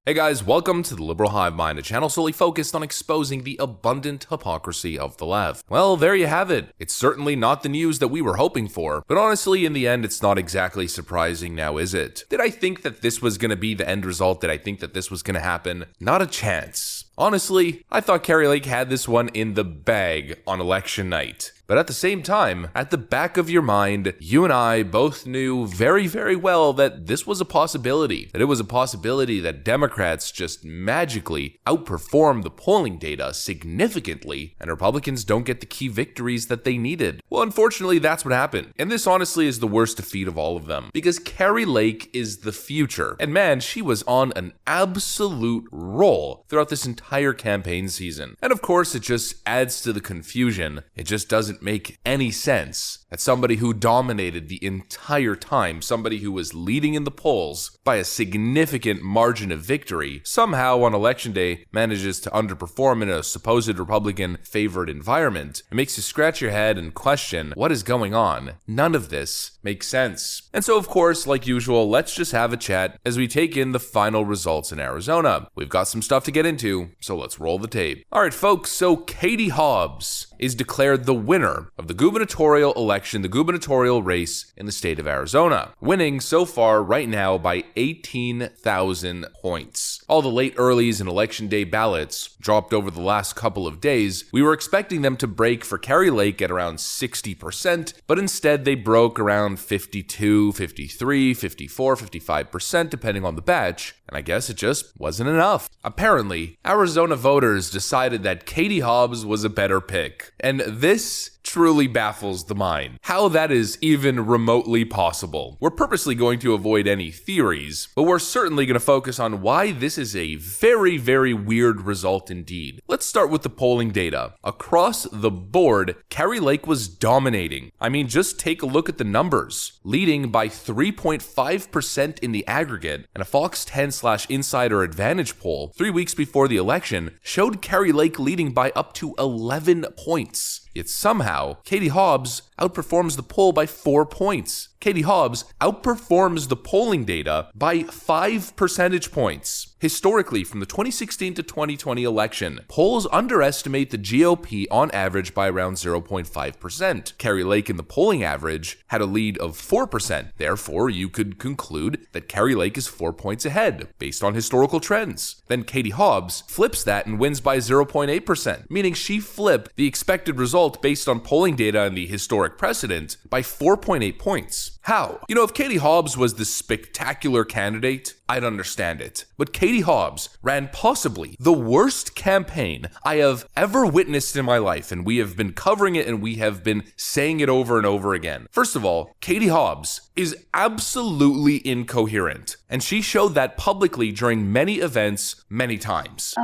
Hey guys, welcome to the Liberal Hive Mind, a channel solely focused on exposing the abundant hypocrisy of the left. Well, there you have it. It's certainly not the news that we were hoping for, but honestly, in the end, it's not exactly surprising now, is it? Did I think that this was going to be the end result? Did I think that this was going to happen? Not a chance. Honestly, I thought Kari Lake had this one in the bag on election night. But at the same time, at the back of your mind, you and I both knew very, very well that this was a possibility. That it was a possibility that Democrats just magically outperform the polling data significantly, and Republicans don't get the key victories that they needed. Well, unfortunately, that's what happened. And this honestly is the worst defeat of all of them. Because Kari Lake is the future. And man, she was on an absolute roll throughout this entire campaign season. And of course, it just adds to the confusion. It just doesn't make any sense that somebody who dominated the entire time, somebody who was leading in the polls by a significant margin of victory, somehow on election day manages to underperform in a supposed Republican favored environment. It makes you scratch your head and question what is going on. None of this makes sense. And so of course, like usual, let's just have a chat as we take in the final results in Arizona. We've got some stuff to get into, so let's roll the tape. Alright folks, so Katie Hobbs is declared the winner of the gubernatorial election, the gubernatorial race in the state of Arizona, winning so far right now by 18,000 points. All the late earlies and election day ballots dropped over the last couple of days. We were expecting them to break for Kari Lake at around 60%, but instead they broke around 52, 53, 54, 55% depending on the batch, and I guess it just wasn't enough. Apparently, Arizona voters decided that Katie Hobbs was a better pick. And this truly baffles the mind. How that is even remotely possible. We're purposely going to avoid any theories, but we're certainly going to focus on why this is a very, very weird result indeed. Let's start with the polling data. Across the board, Kari Lake was dominating. I mean, just take a look at the numbers. Leading by 3.5% in the aggregate, and a Fox 10/Insider Advantage poll 3 weeks before the election showed Kari Lake leading by up to 11 points. Yet somehow, Katie Hobbs outperforms the poll by 4 points. Katie Hobbs outperforms the polling data by 5 percentage points. Historically, from the 2016 to 2020 election, polls underestimate the GOP on average by around 0.5%. Kari Lake in the polling average had a lead of 4%. Therefore, you could conclude that Kari Lake is 4 points ahead, based on historical trends. Then Katie Hobbs flips that and wins by 0.8%, meaning she flipped the expected result based on polling data and the historic precedent by 4.8 points. How? You know, if Katie Hobbs was the spectacular candidate, I'd understand it. But Katie Hobbs ran possibly the worst campaign I have ever witnessed in my life, and we have been covering it and we have been saying it over and over again. First of all, Katie Hobbs is absolutely incoherent, and she showed that publicly during many events, many times.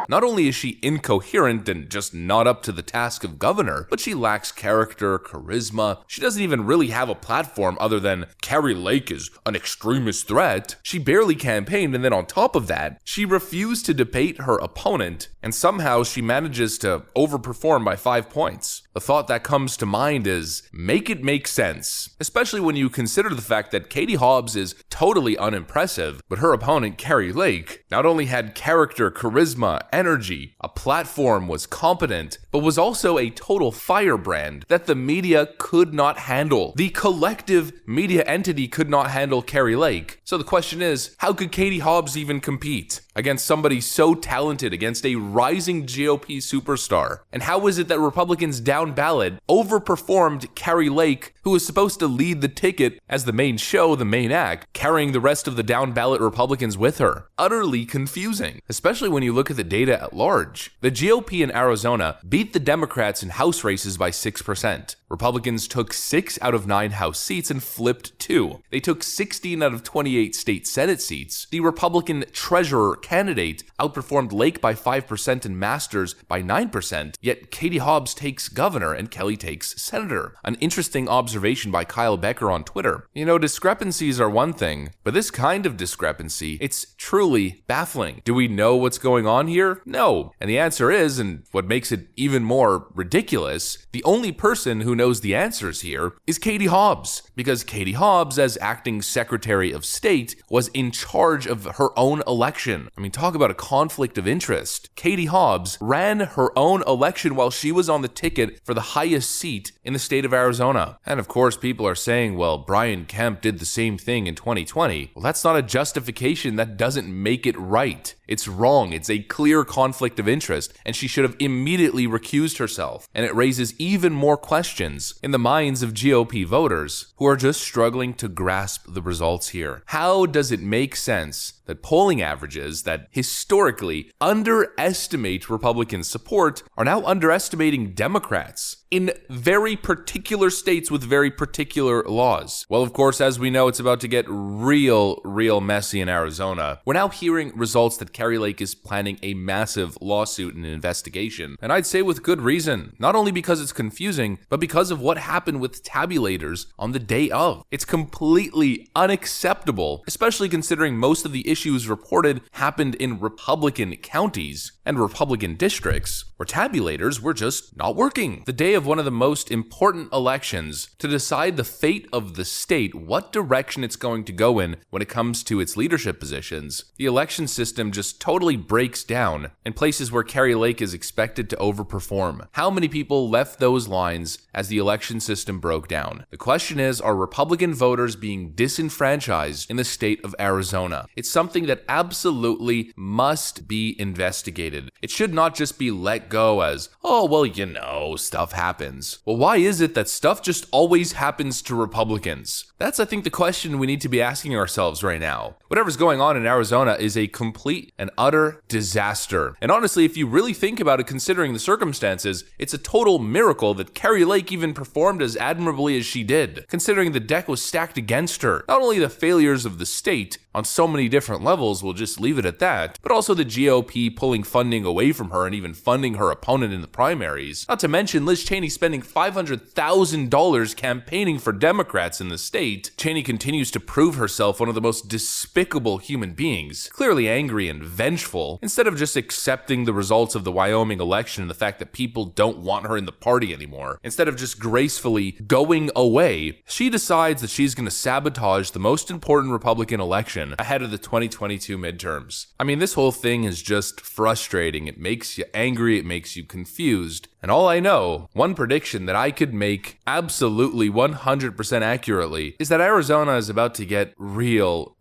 Not only is she incoherent and just not up to the task of governor, but she lacks character, charisma. She doesn't even really have a platform other than Kari Lake is an extremist threat. She barely campaigned, and then on top of that, she refused to debate her opponent, and somehow she manages to overperform by 5 points. The thought that comes to mind is, make it make sense, especially when you consider the fact that Katie Hobbs is totally unimpressive, but her opponent, Kari Lake, not only had character, charisma, energy, a platform, was competent, but was also a total firebrand that the media could not handle. The collective media entity could not handle Kari Lake. So the question is, how could Katie Hobbs even compete against somebody so talented, against a rising GOP superstar? And how is it that Republicans down ballot overperformed Kari Lake, who was supposed to lead the ticket as the main show, the main act, carrying the rest of the down ballot Republicans with her? Utterly confusing, especially when you look at the data at large. The GOP in Arizona beat the Democrats in House races by 6%. Republicans took 6 out of 9 House seats and flipped 2. They took 16 out of 28 state Senate seats. The Republican treasurer candidate outperformed Lake by 5% and Masters by 9%, yet Katie Hobbs takes governor and Kelly takes senator. An interesting observation by Kyle Becker on Twitter. You know, discrepancies are one thing, but this kind of discrepancy, it's truly baffling. Do we know what's going on here? No. And the answer is, and what makes it even more ridiculous, the only person who knows the answers here is Katie Hobbs, because Katie Hobbs, as acting Secretary of State, was in charge of her own election. I mean, talk about a conflict of interest. Katie Hobbs ran her own election while she was on the ticket for the highest seat in the state of Arizona. And of course, people are saying, well, Brian Kemp did the same thing in 2020. Well, that's not a justification. That doesn't make it right. It's wrong. It's a clear conflict of interest, and she should have immediately recused herself. And it raises even more questions in the minds of GOP voters who are just struggling to grasp the results here. How does it make sense that polling averages that historically underestimate Republican support are now underestimating Democrats in very particular states with very particular laws? Well, of course, as we know, it's about to get real messy in Arizona. We're now hearing results that Kari Lake is planning a massive lawsuit and investigation. And I'd say with good reason, not only because it's confusing, but because of what happened with tabulators on the day of. It's completely unacceptable, especially considering most of the issues reported happened in Republican counties and Republican districts where tabulators were just not working. The day of one of the most important elections to decide the fate of the state, what direction it's going to go in when it comes to its leadership positions, the election system just totally breaks down in places where Kari Lake is expected to overperform. How many people left those lines as the election system broke down? The question is, are Republican voters being disenfranchised in the state of Arizona? It's something that absolutely must be investigated. It should not just be let go as, oh, well, you know, stuff happens. Well, why is it that stuff just always happens to Republicans? That's, I think, the question we need to be asking ourselves right now. Whatever's going on in Arizona is a complete and utter disaster. And honestly, if you really think about it, considering the circumstances, it's a total miracle that Kari Lake even performed as admirably as she did, considering the deck was stacked against her. Not only the failures of the state on so many different levels, we'll just leave it at that, but also the GOP pulling funding away from her and even funding her opponent in the primaries. Not to mention Liz Cheney spending $500,000 campaigning for Democrats in the state. Cheney continues to prove herself one of the most despicable human beings, clearly angry and vengeful, instead of just accepting the results of the Wyoming election and the fact that people don't want her in the party anymore. Instead of just gracefully going away, she decides that she's going to sabotage the most important Republican election ahead of the 2022 midterms. I mean, this whole thing is just frustrating. It makes you angry, it makes you confused. And all I know, one prediction that I could make absolutely 100% accurately, is that Arizona is about to get real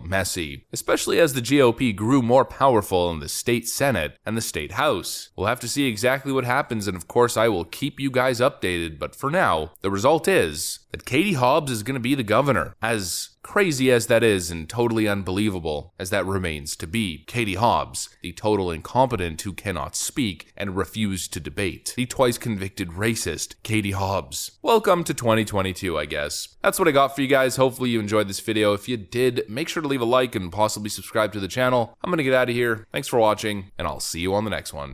messy, especially as the GOP grew more powerful in the state Senate and the state House. We'll have to see exactly what happens, and of course I will keep you guys updated, but for now, the result is that Katie Hobbs is going to be the governor. As crazy as that is and totally unbelievable as that remains to be, Katie Hobbs, the total incompetent who cannot speak and refuse to debate, the twice convicted racist Katie Hobbs. Welcome to 2022, I guess. That's what I got for you guys. Hopefully you enjoyed this video. If you did, make sure to leave a like and possibly subscribe to the channel. I'm gonna get out of here. Thanks for watching, and I'll see you on the next one.